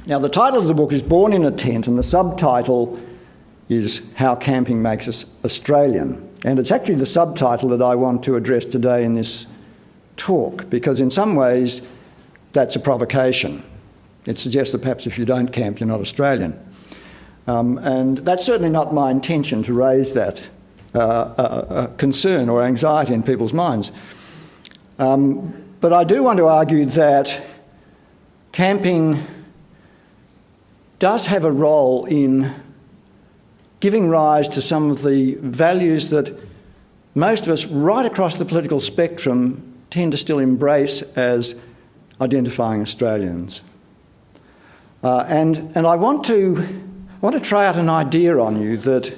Now, the title of the book is Born in a Tent, and the subtitle is How Camping Makes Us Australian. And it's actually the subtitle that I want to address today in this talk, because in some ways that's a provocation. It suggests that perhaps if you don't camp, you're not Australian. And that's certainly not my intention, to raise that concern or anxiety in people's minds. But I do want to argue that camping does have a role in giving rise to some of the values that most of us right across the political spectrum tend to still embrace as identifying Australians. And I want to try out an idea on you that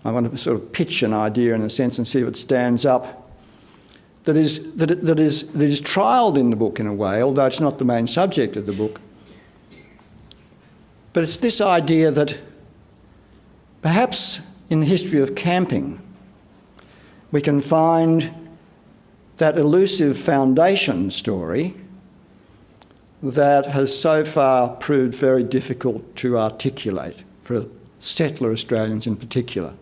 I want to sort of pitch an idea in a sense and see if it stands up. That is trialled in the book in a way, although it's not the main subject of the book. But it's this idea that perhaps in the history of camping, we can find that elusive foundation story that has so far proved very difficult to articulate for settler Australians in particular.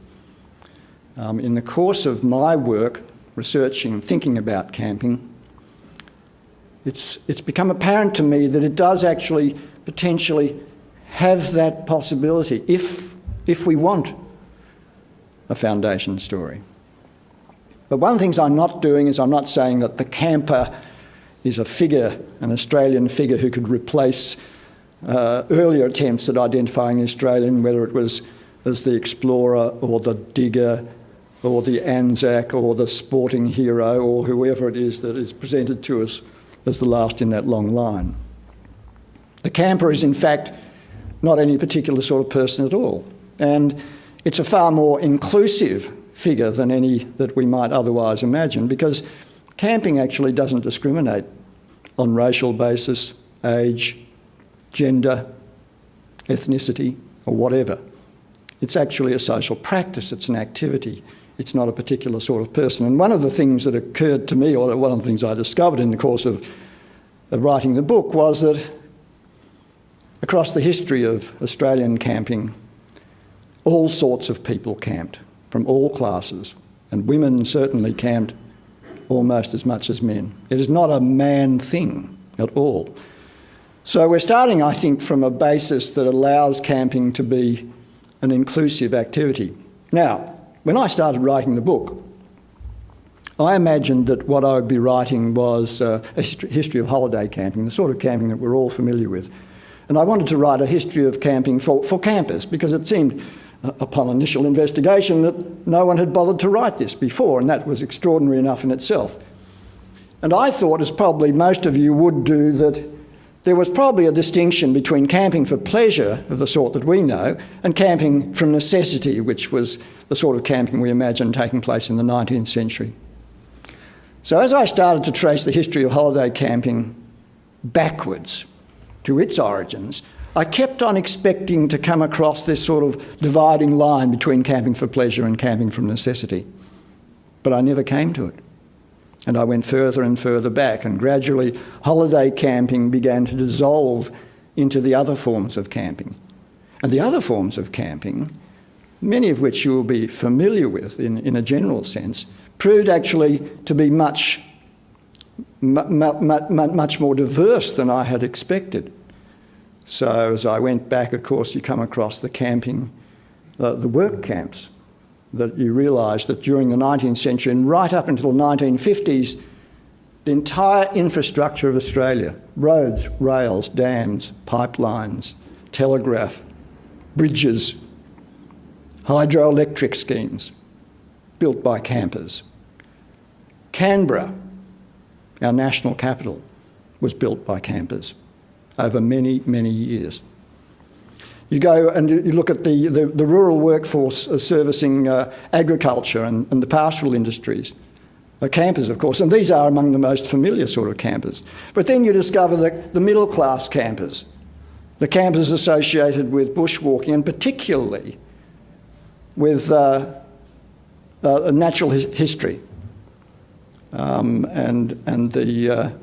In the course of my work, researching and thinking about camping, it's become apparent to me that it does actually potentially have that possibility if we want a foundation story. But one of the things I'm not doing is I'm not saying that the camper is a figure, an Australian figure who could replace earlier attempts at identifying the Australian, whether it was as the explorer or the digger or the Anzac or the sporting hero or whoever it is that is presented to us as the last in that long line. The camper is in fact not any particular sort of person at all, and it's a far more inclusive figure than any that we might otherwise imagine, because camping actually doesn't discriminate on racial basis, age, gender, ethnicity, or whatever. It's actually a social practice, it's an activity. It's not a particular sort of person. And one of the things that occurred to me, or one of the things I discovered in the course of writing the book, was that across the history of Australian camping, all sorts of people camped, from all classes, and women certainly camped almost as much as men. It is not a man thing at all. So we're starting, I think, from a basis that allows camping to be an inclusive activity. Now, when I started writing the book, I imagined that what I would be writing was a history of holiday camping, the sort of camping that we're all familiar with. And I wanted to write a history of camping for campers, because it seemed, upon initial investigation, that no one had bothered to write this before, and that was extraordinary enough in itself. And I thought, as probably most of you would do, that there was probably a distinction between camping for pleasure of the sort that we know and camping from necessity, which was the sort of camping we imagine taking place in the 19th century. So as I started to trace the history of holiday camping backwards to its origins, I kept on expecting to come across this sort of dividing line between camping for pleasure and camping from necessity. But I never came to it. And I went further and further back, and gradually holiday camping began to dissolve into the other forms of camping. And the other forms of camping, many of which you will be familiar with in a general sense, proved actually to be much more diverse than I had expected. So as I went back, of course, you come across the camping, the work camps, that you realise that during the 19th century and right up until the 1950s, the entire infrastructure of Australia, roads, rails, dams, pipelines, telegraph, bridges, hydroelectric schemes, built by campers. Canberra, our national capital, was built by campers over many, many years. You go and you look at the rural workforce servicing agriculture and the pastoral industries. Campers, of course, and these are among the most familiar sort of campers. But then you discover the middle-class campers, the campers associated with bushwalking, and particularly with natural history and the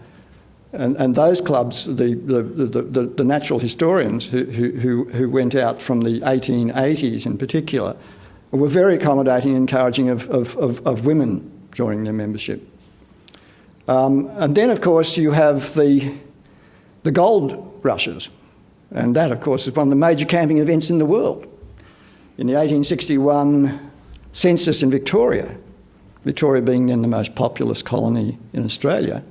And those clubs, the natural historians who went out from the 1880s in particular, were very accommodating, encouraging of women joining their membership. And then, of course, you have the gold rushes. And that, of course, is one of the major camping events in the world. In the 1861 census in Victoria, Victoria being then the most populous colony in Australia,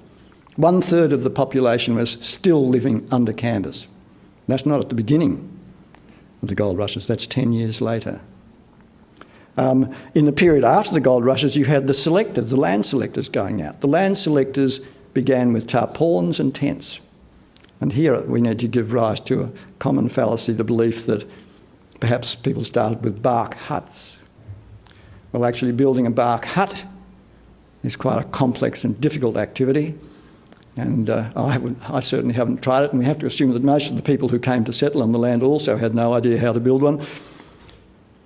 1/3 of the population was still living under canvas. That's not at the beginning of the gold rushes, that's 10 years later. In the period after the gold rushes, you had the selectors, the land selectors going out. The land selectors began with tarpaulins and tents. And here we need to give rise to a common fallacy, the belief that perhaps people started with bark huts. Well, actually building a bark hut is quite a complex and difficult activity. And I certainly haven't tried it, and we have to assume that most of the people who came to settle on the land also had no idea how to build one.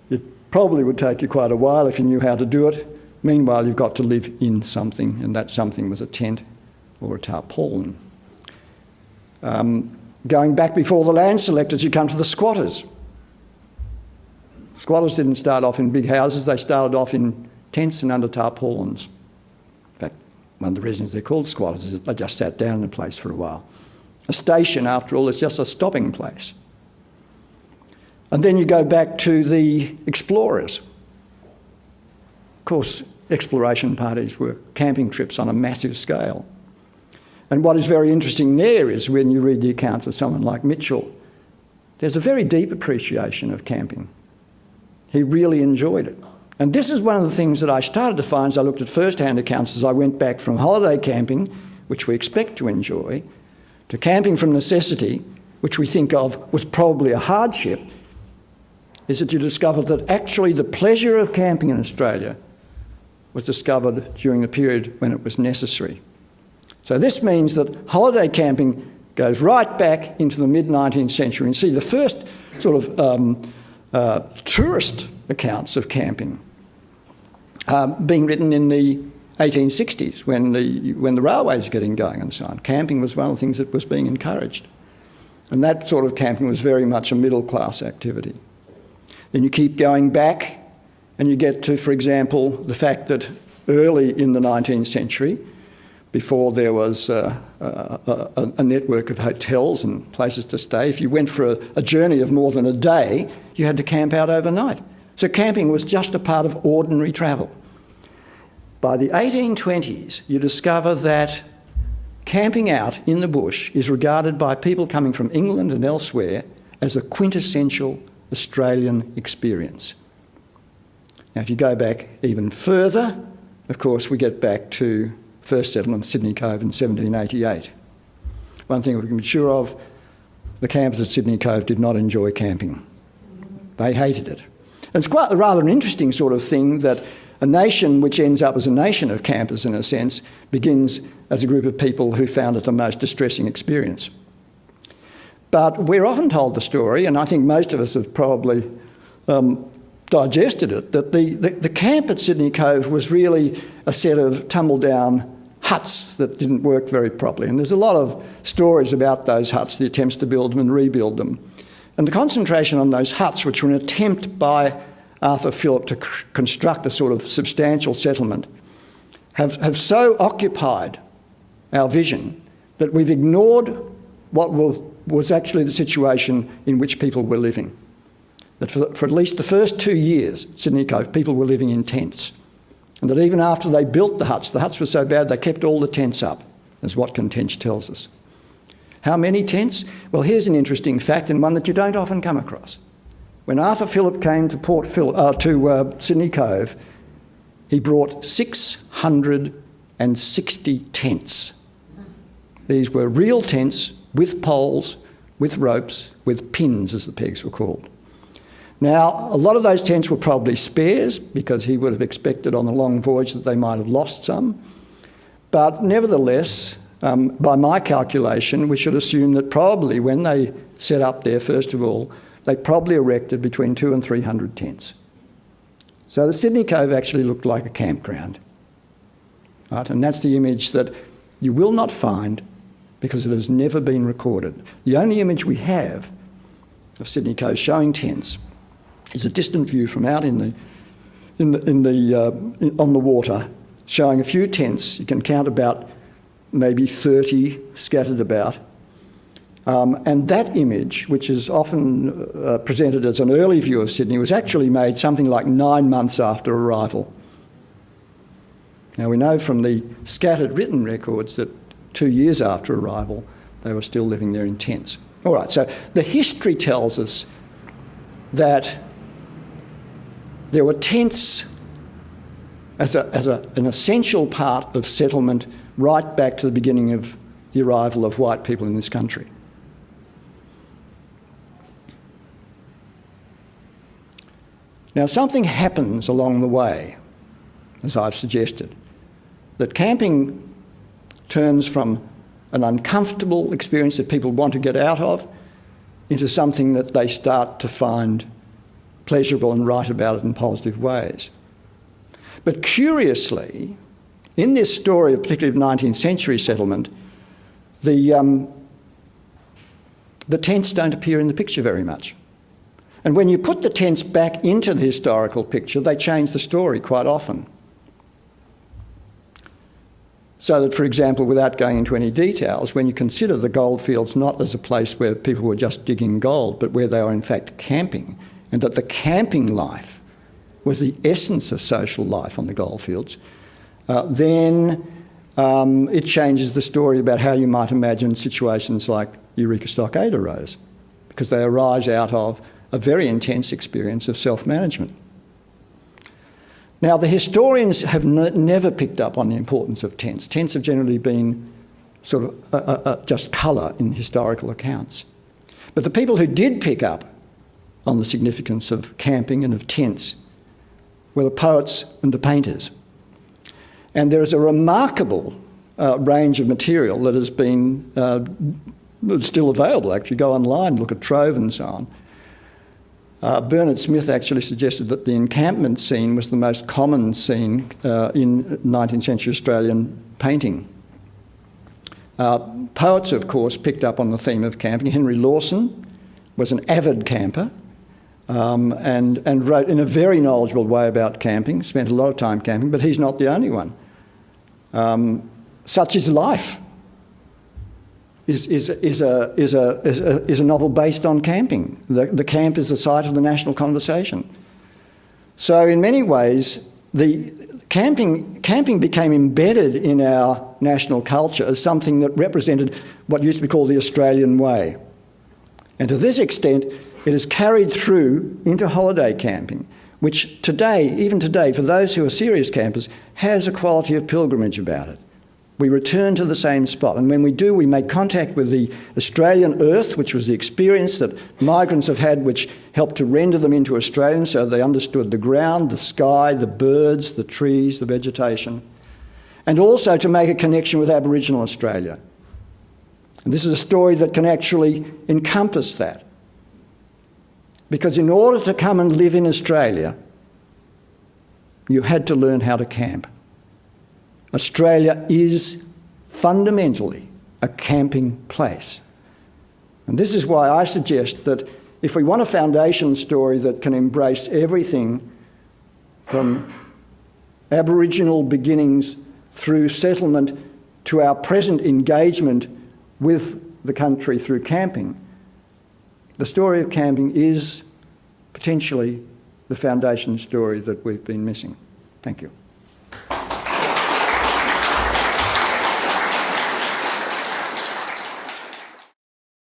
It probably would take you quite a while if you knew how to do it. Meanwhile, you've got to live in something, and that something was a tent or a tarpaulin. Going back before the land selectors, you come to the squatters. Squatters didn't start off in big houses, they started off in tents and under tarpaulins. In fact, one of the reasons they're called squatters is they just sat down in a place for a while. A station, after all, is just a stopping place. And then you go back to the explorers. Of course, exploration parties were camping trips on a massive scale. And what is very interesting there is when you read the accounts of someone like Mitchell, there's a very deep appreciation of camping. He really enjoyed it. And this is one of the things that I started to find as I looked at first-hand accounts as I went back from holiday camping, which we expect to enjoy, to camping from necessity, which we think of was probably a hardship, is that you discover that actually the pleasure of camping in Australia was discovered during the period when it was necessary. So this means that holiday camping goes right back into the mid-19th century. And see the first sort of tourist accounts of camping being written in the 1860s when the railways were getting going and so on. Camping was one of the things that was being encouraged. And that sort of camping was very much a middle-class activity. Then you keep going back and you get to, for example, the fact that early in the 19th century, before there was a network of hotels and places to stay, if you went for a journey of more than a day, you had to camp out overnight. So camping was just a part of ordinary travel. By the 1820s, you discover that camping out in the bush is regarded by people coming from England and elsewhere as a quintessential Australian experience. Now, if you go back even further, of course, we get back to first settlement of Sydney Cove in 1788. One thing we can be sure of, the campers at Sydney Cove did not enjoy camping. They hated it. And it's quite rather an interesting sort of thing that a nation which ends up as a nation of campers in a sense begins as a group of people who found it the most distressing experience. But we're often told the story, and I think most of us have probably digested it, that the camp at Sydney Cove was really a set of tumble-down huts that didn't work very properly. And there's a lot of stories about those huts, the attempts to build them and rebuild them. And the concentration on those huts, which were an attempt by Arthur Phillip to construct a sort of substantial settlement, have so occupied our vision that we've ignored what was actually the situation in which people were living. That for at least the first 2 years at Sydney Cove, people were living in tents. And that even after they built the huts were so bad they kept all the tents up, as Watkin Tench tells us. How many tents? Well, here's an interesting fact, and one that you don't often come across. When Arthur Phillip came to Sydney Cove, he brought 660 tents. These were real tents with poles, with ropes, with pins, as the pegs were called. Now, a lot of those tents were probably spares because he would have expected on the long voyage that they might have lost some. But nevertheless, by my calculation, we should assume that probably when they set up there, first of all, they probably erected between 200 and 300 tents. So the Sydney Cove actually looked like a campground. Right? And that's the image that you will not find because it has never been recorded. The only image we have of Sydney Coast showing tents is a distant view from out on the water, showing a few tents. You can count about maybe 30 scattered about. And that image, which is often presented as an early view of Sydney, was actually made something like 9 months after arrival. Now, we know from the scattered written records that 2 years after arrival, they were still living there in tents. All right, so the history tells us that there were tents as an essential part of settlement right back to the beginning of the arrival of white people in this country. Now, something happens along the way, as I've suggested, that camping turns from an uncomfortable experience that people want to get out of into something that they start to find pleasurable and write about it in positive ways. But curiously, in this story, particularly of 19th century settlement, the tents don't appear in the picture very much. And when you put the tents back into the historical picture, they change the story quite often. So that, for example, without going into any details, when you consider the goldfields not as a place where people were just digging gold, but where they were in fact camping, and that the camping life was the essence of social life on the goldfields, then it changes the story about how you might imagine situations like Eureka Stockade arose, because they arise out of a very intense experience of self-management. Now, the historians have never picked up on the importance of tents. Tents have generally been sort of just colour in historical accounts. But the people who did pick up on the significance of camping and of tents were the poets and the painters. And there is a remarkable range of material that has been still available, actually. Go online, look at Trove and so on. Bernard Smith actually suggested that the encampment scene was the most common scene in 19th century Australian painting. Poets, of course, picked up on the theme of camping. Henry Lawson was an avid camper and wrote in a very knowledgeable way about camping, spent a lot of time camping, but he's not the only one. Such is Life is a novel based on camping. The camp is the site of the national conversation. So in many ways, the camping became embedded in our national culture as something that represented what used to be called the Australian way. And to this extent, it is carried through into holiday camping, which today, even today, for those who are serious campers, has a quality of pilgrimage about it. We return to the same spot, and when we do, we make contact with the Australian earth, which was the experience that migrants have had, which helped to render them into Australians, so they understood the ground, the sky, the birds, the trees, the vegetation, and also to make a connection with Aboriginal Australia. And this is a story that can actually encompass that. Because in order to come and live in Australia, you had to learn how to camp. Australia is fundamentally a camping place. And this is why I suggest that if we want a foundation story that can embrace everything from Aboriginal beginnings through settlement to our present engagement with the country through camping, the story of camping is potentially the foundation story that we've been missing. Thank you.